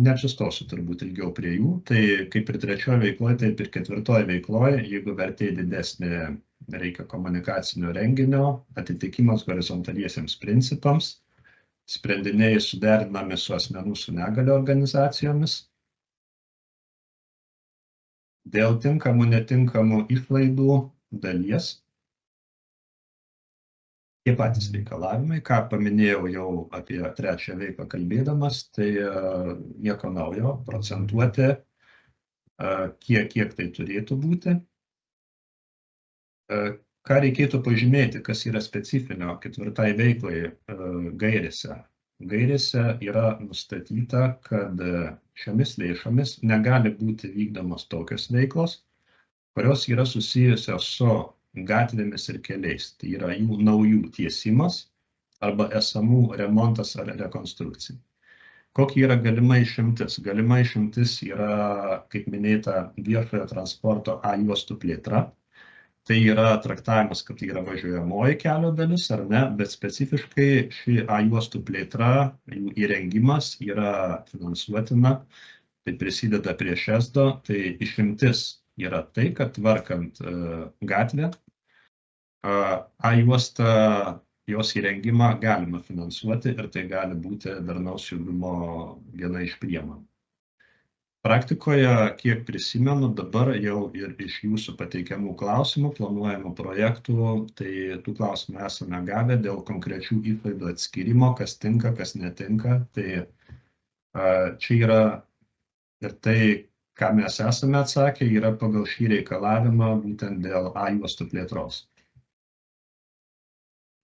neapsistosiu turbūt ilgiau prie jų, tai kaip ir trečioje veikloje, taip ir ketvirtoje veikloje, jeigu vertė didesnė, reikia komunikacinio renginio, atitikimas horizontaliesiems principams, sprendiniai suderinami su asmenų su negalia organizacijomis. Dėl tinkamų, netinkamų išlaidų dalies Tie patys reikalavimai, ką paminėjau jau apie trečią veiklą kalbėdamas, tai nieko naujo, procentuoti, kiek tai turėtų būti. Ką reikėtų pažymėti, kas yra specifinio ketvirtai veiklai gairėse. Gairėse yra nustatyta, kad šiomis lėšomis negali būti vykdomos tokios veiklos, kurios yra susijusios su gatvėmis ir keliais. Tai yra jų naujų tiesimas arba esamų remontas ar rekonstrukcija. Kokia yra galima išimtis? Galima išimtis yra, kaip minėta, viešojo transporto A juostų plėtra. Tai yra traktavimas, kad tai yra važiuojamoji kelio dalis, ar ne, bet specifiškai ši A juostų plėtra, jų įrengimas yra finansuotina, tai prisideda prie šesdo, tai išimtis yra tai, kad tvarkant gatvę, A juostą, jos įrengimą galima finansuoti ir tai gali būti darnaus judumo viena iš priemonių. Praktikoje, kiek prisimenu, dabar jau ir iš jūsų pateikiamų klausimų, planuojamų projektų, tai tų klausimų esame gavę dėl konkrečių išlaidų atskirimo, kas tinka, kas netinka. Tai čia yra ir tai, ką mes esame atsakę, yra pagal šį reikalavimą būtent dėl A juostų plėtros.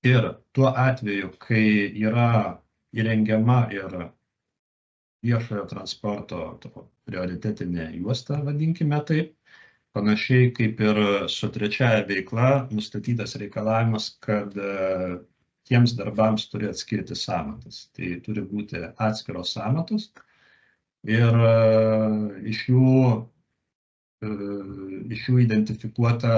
Ir tuo atveju, kai yra įrengiama ir viešojo transporto prioritetinė juosta, vadinkime taip, panašiai kaip ir su trečiaja veikla nustatytas reikalavimas, kad tiems darbams turi atskirti sąmatas. Tai turi būti atskiros sąmatos ir iš jų identifikuota,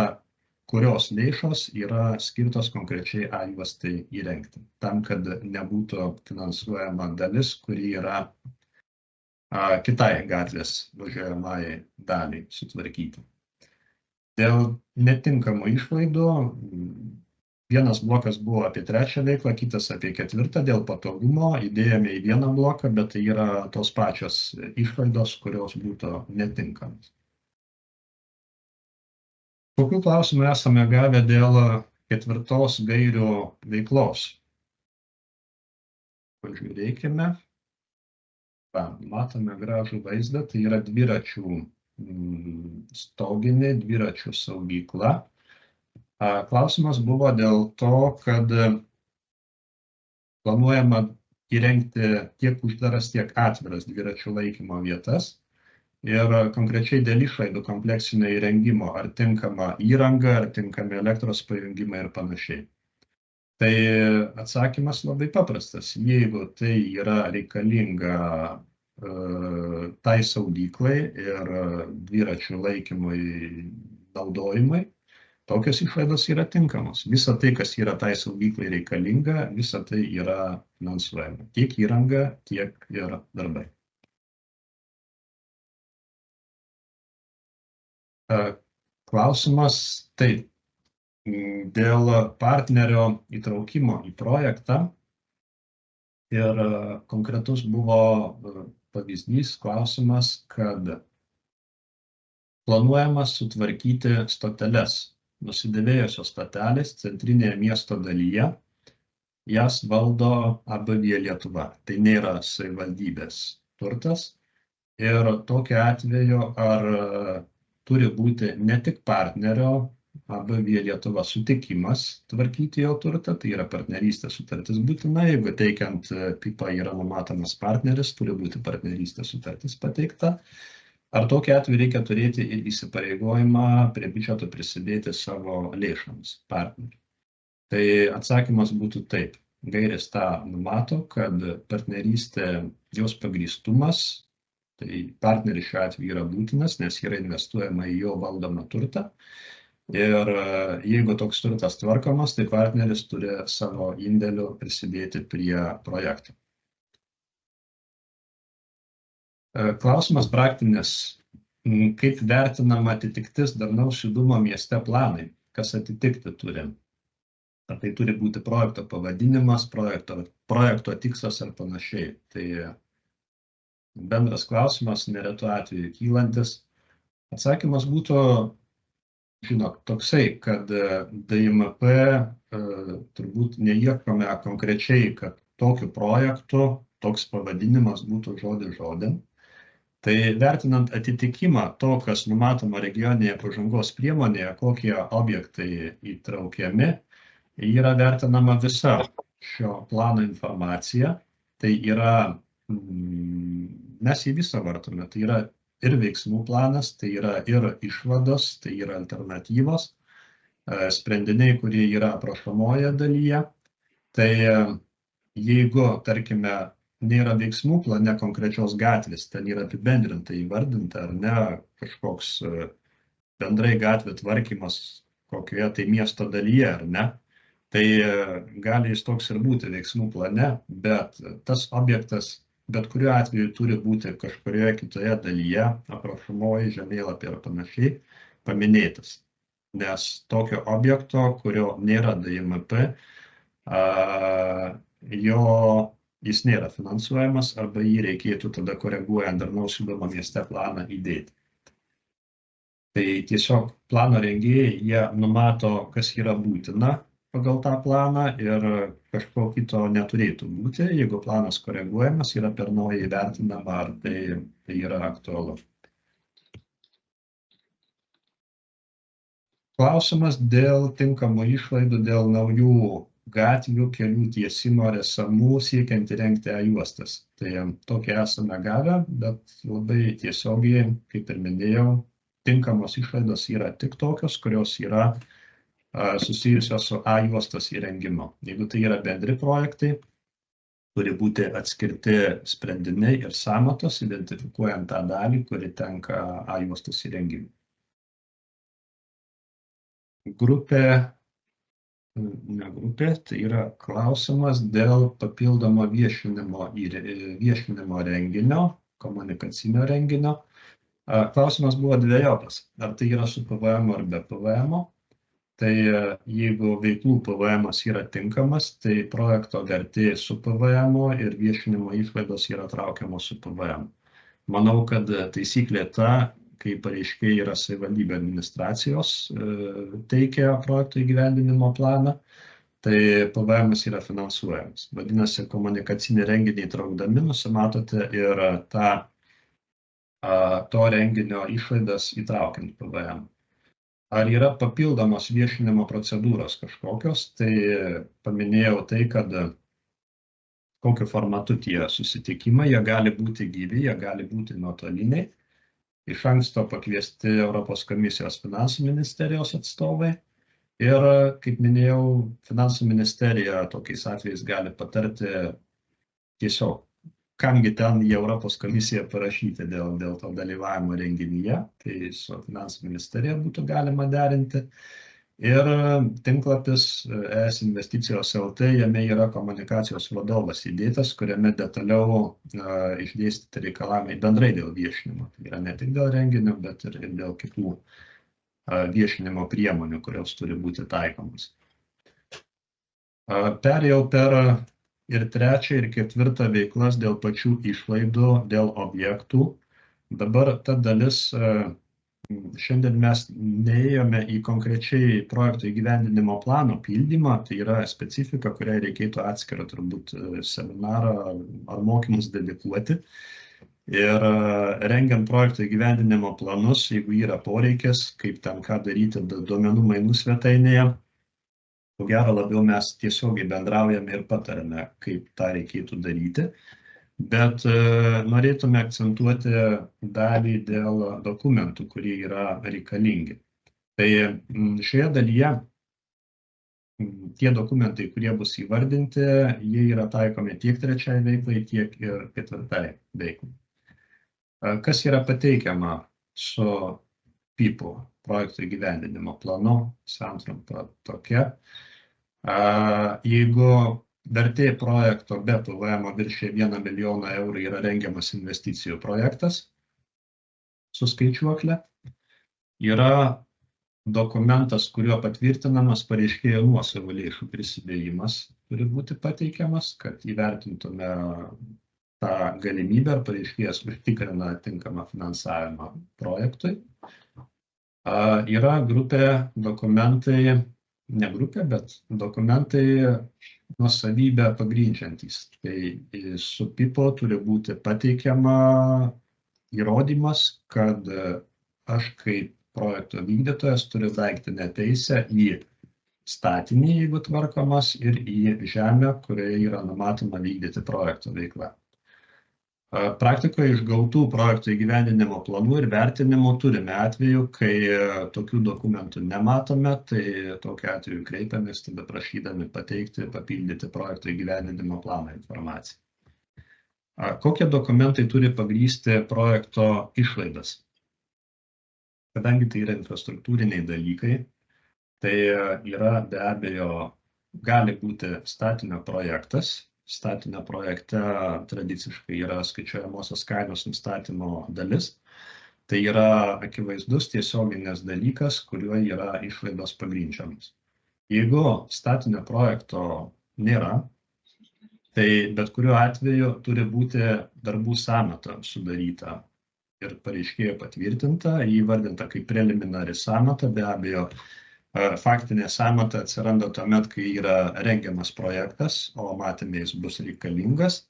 kurios lėšos yra skirtos konkrečiai A juostai įrengti, tam, kad nebūtų finansuojama dalis, kuri yra kitai gatvės važiuojamai daliai sutvarkyti. Dėl netinkamų išlaidų, vienas blokas buvo apie trečią veiklą, kitas apie ketvirtą, dėl patogumo įdėjome į vieną bloką, bet tai yra tos pačios išlaidos, kurios būtų netinkamos. Kokių klausimų esame gavę dėl ketvirtos gairių veiklos? Pažiūrėkime. Matome gražų vaizdą, tai yra dviračių stoginė, dviračių saugykla. Klausimas buvo dėl to, kad planuojama įrengti tiek uždaras, tiek atviras dviračių laikymo vietas. Ir konkrečiai dėl išlaidų kompleksinio įrengimo, ar tinkama įranga, ar tinkami elektros pajungimai ir panašiai. Tai atsakymas labai paprastas. Jeigu tai yra reikalinga tai saugyklai ir dviračių laikymui naudojimui, tokios išlaidos yra tinkamos. Visa tai, kas yra tai saugyklai reikalinga, visa tai yra finansuojama. Tiek įranga, tiek ir darbai. Klausimas taip. Dėl partnerio įtraukimo į projektą ir konkretus buvo pavyzdys, klausimas, kad planuojama sutvarkyti stoteles, nusidėvėjusios stotelės centrinėje miesto dalyje, jas valdo AB Via Lietuva, tai nėra savivaldybės turtas ir tokiu atveju ar turi būti ne tik partnerio AB Via Lietuva sutikimas tvarkyti jo turtą, tai yra partnerystės sutartis būtina, jeigu teikiant PIPA yra numatomas partneris, turi būti partnerystės sutartis pateikta. Ar tokiu atveju reikia turėti ir įsipareigojimą prie biudžeto prisidėti savo lėšomis partneriui? Tai atsakymas būtų taip. Gairės tą numato, kad partnerystė, jos pagrįstumas, tai partneris šiuo atveju yra būtinas, nes yra investuojama į jo valdomą turtą. Ir jeigu toks turtas tvarkomas, tai partneris turi savo indėlių prisidėti prie projekto. Klausimas praktinis. Kaip vertinama atitiktis darnaus judumo mieste planai? Kas atitikti turi? Ar tai turi būti projekto pavadinimas, projekto tikslas ar panašiai? Tai bendras klausimas, neretu atveju kylantis. Atsakymas būtų žinot, toksai, kad DIMP turbūt neieškome konkrečiai, kad tokiu projektu toks pavadinimas būtų žodis žodin. Tai vertinant atitikimą to, kas numatoma regioninėje pažangos priemonėje, kokie objektai įtraukiami, yra vertinama visa šio plano informacija. Tai yra, mes jį visą vartome, tai yra ir veiksmų planas, tai yra ir išvados, tai yra alternatyvos, sprendiniai, kurie yra aprašomoje dalyje. Tai jeigu, tarkime, nėra veiksmų plane konkrečios gatvės, ten yra apibendrinta įvardinta ar ne kažkoks bendrai gatvių tvarkymas kokioje tai miesto dalyje ar ne, tai gali jis toks ir būti veiksmų plane, bet tas objektas bet kuriuo atveju turi būti kažkurioje kitoje dalyje, aprašomoji žemėlapį ir panašiai, paminėtas. Nes tokio objekto, kurio nėra DIMP, jis nėra finansuojamas arba jį reikėtų tada koreguojant darnaus judumo mieste planą įdėti. Tai tiesiog plano rengėjai, jie numato, kas yra būtina pagal tą planą ir kažko kito neturėtų būti. Jeigu planas koreguojamas, yra per naują įvertinama, ar tai yra aktualu. Klausimas dėl tinkamų išlaidų, dėl naujų gatvių, kelių tiesimo ar esamų siekiant įrengti A-juostas. Tai tokie esame gavę, bet labai tiesiogiai, kaip ir minėjau, tinkamos išlaidos yra tik tokios, kurios yra susijusios su A-juostos įrengimu. Jeigu tai yra bendri projektai, turi būti atskirti sprendiniai ir sąmatos, identifikuojant tą dalį, kuri tenka A-juostos įrengimui. Tai yra klausimas dėl papildomo viešinimo renginio, komunikacinio renginio. Klausimas buvo dvejopas, ar tai yra su PVM ar be PVM. Tai jeigu veiklų PVM yra tinkamas, tai projekto vertė su PVM ir viešinimo išlaidos yra traukiamos su PVM. Manau, kad taisyklė ta, kai pareiškėjai yra savivaldybė administracijos, teikia projekto įgyvendinimo planą, tai PVM yra finansuojamas. Vadinasi, komunikacinį renginį traukdami nusimatote ir to renginio išlaidas įtraukiant PVM. Ar yra papildomos viešinimo procedūros kažkokios, tai paminėjau tai, kad kokiu formatu tie susitikimai, jie gali būti gyvi, jie gali būti nuotoliniai. Iš anksto pakviesti Europos komisijos finansų ministerijos atstovai. Ir, kaip minėjau, finansų ministerija tokiais atvejais gali patarti tiesiog, kamgi ten į Europos komisiją parašyti dėl to dalyvavimo renginyje, tai su finansų ministerija būtų galima derinti. Ir tinklapis ES investicijos LT, jame yra komunikacijos vadovas įdėtas, kuriame detaliau išdėstyti reikalavimai bendrai dėl viešinimo. Tai yra ne tik dėl renginio, bet ir dėl kitų viešinimo priemonių, kurios turi būti taikomas. Perėjau per ir trečią ir ketvirtą veiklas dėl pačių išlaidų, dėl objektų. Dabar ta dalis, šiandien mes neėjome į konkrečiai projekto įgyvendinimo plano pildymą, tai yra specifika, kuriai reikėtų atskirą turbūt seminarą ar mokymus dedikuoti. Ir rengiant projekto įgyvendinimo planus, jeigu yra poreikis, kaip ten ką daryti duomenų mainų svetainėje, ko gero labiau mes tiesiogiai bendraujame ir patarame, kaip tą reikėtų daryti, bet norėtume akcentuoti dalį dėl dokumentų, kurie yra reikalingi. Tai šioje dalyje tie dokumentai, kurie bus įvardinti, jie yra taikomi tiek trečiai veiklai, tiek ir ketvirtai veiklai. Kas yra pateikiama su PIP-u, projekto įgyvendinimo planu, santrumpą tokia. Jeigu vertė projekto be PVM viršė 1 milijoną eurų, yra rengiamas investicijų projektas su skaičiuokle, yra dokumentas, kuriuo patvirtinamas pareiškėjo nuosavų lėšų prisidėjimas, turi būti pateikiamas, kad įvertintume tą galimybę, ar pareiškėjas užtikrina tinkamą finansavimą projektui. Yra grupė dokumentai, ne grupė, bet dokumentai nuosavybę pagrindžiantys. Tai su PIPO turi būti pateikiama įrodymas, kad aš kaip projekto vykdytojas turiu daiktinę teisę į statinį, jeigu tvarkomas, ir į žemę, kurioje yra numatoma vykdyti projekto veiklą. Praktikoje iš gautų projekto įgyvendinimo planų ir vertinimų turime atvejų, kai tokių dokumentų nematome, tai tokiu atveju kreipiamės, tada prašydami pateikti, papildyti projekto įgyvendinimo planą informaciją. Kokie dokumentai turi pagrįsti projekto išlaidas? Kadangi tai yra infrastruktūriniai dalykai, tai yra be abejo, gali būti statinio projektas. Statinio projekte tradiciškai yra skaičiuojamosios kainos nustatymo dalis. Tai yra akivaizdus tiesioginis dalykas, kuriuo yra išlaidos pagrindžiamas. Jeigu statinio projekto nėra, tai bet kuriuo atveju turi būti darbų sąmata sudaryta ir pareiškėjo patvirtinta, įvardinta kaip preliminari sąmata, be abejo, faktinė sąmata atsiranda tuomet, kai yra rengiamas projektas, o matėme jis bus reikalingas.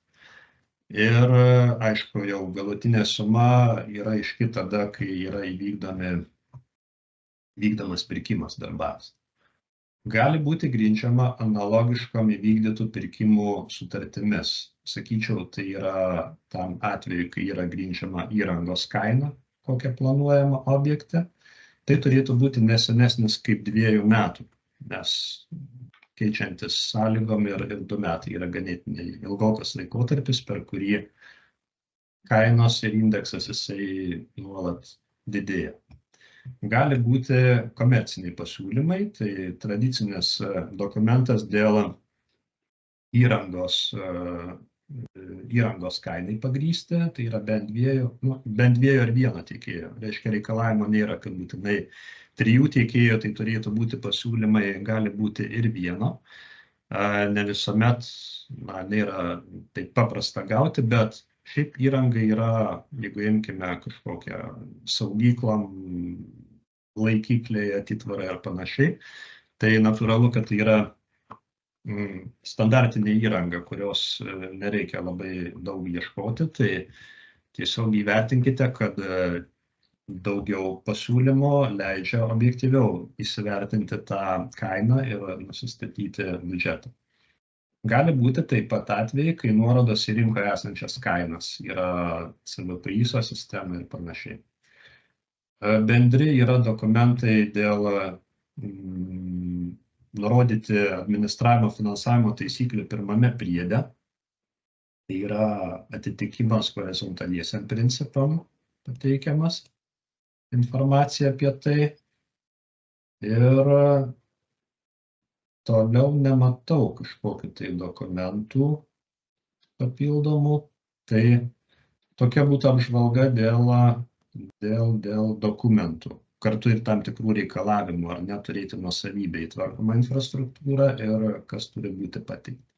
Ir aišku, jau galutinė suma yra aiški tada, kai yra vykdomas pirkimas darbams. Gali būti grindžiama analogiškom įvykdytų pirkimų sutartimis. Sakyčiau, tai yra tam atveju, kai yra grindžiama įrangos kaina, kokia planuojama objekte. Tai turėtų būti nesenesnis kaip 2 metų, nes keičiantis sąlygom ir 2 metai yra ganėtinai ilgokas laikotarpis, per kurį kainos ir indeksas jisai nuolat didėja. Gali būti komerciniai pasiūlymai, tai tradicinis dokumentas dėl įrangos kainai pagrįsti, tai yra bent dviejų ar vieno tiekėjo. Reiškia, reikalavimo nėra, kad būtinai 3 tiekėjų, tai turėtų būti pasiūlymai, gali būti ir vieno. Ne visuomet nėra taip paprasta gauti, bet šiaip įranga yra, jeigu imkime kažkokią saugyklą, laikiklį, atitvarą ir panašiai, tai natūralu, kad tai yra standartinė įranga, kurios nereikia labai daug ieškoti, tai tiesiog įvertinkite, kad daugiau pasiūlymų leidžia objektyviau įsivertinti tą kainą ir nusistatyti biudžetą. Gali būti taip pat atvejai, kai nuorodos į rinkoje esančias kainas yra CVP ISO sistema ir panašiai. Bendri yra dokumentai dėl nurodyti administravimo finansavimo taisyklių 1 priede. Tai yra atitikimas horizontaliesiam principam pateikiamas informacija apie tai. Ir toliau nematau kažkokių tai dokumentų papildomų. Tai tokia būtų apžvalga dėl dokumentų. Kartu ir tam tikrų reikalavimų, ar neturėti nuosavybę įtvarkomą infrastruktūrą ir kas turi būti pateikta.